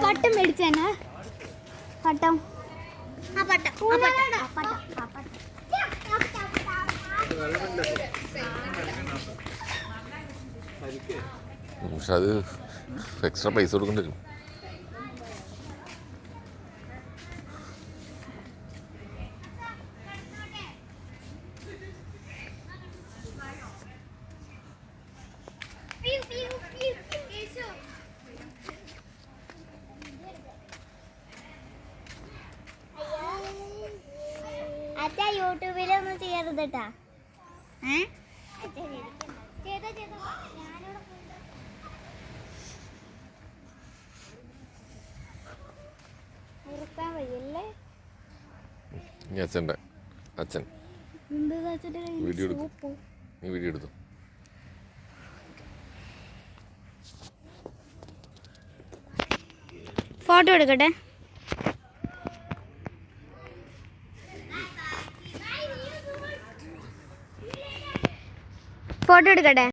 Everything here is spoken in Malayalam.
പട്ടം മേടിച്ചേനാ പട്ടം പക്ഷെ അത് എക്സ്ട്രാ പൈസ കൊടുക്കേണ്ടി വരും. അച്ഛാ യൂട്യൂബിലൊന്നും ചെയ്യരുത് കേട്ടാ. അച്ഛൻ വീഡിയോ എടുത്തു. നീ വീഡിയോ എടുത്തു. ഫോട്ടോ എടുക്കട്ടെ. ഫോട്ടോ എടുക്കട്ടെ.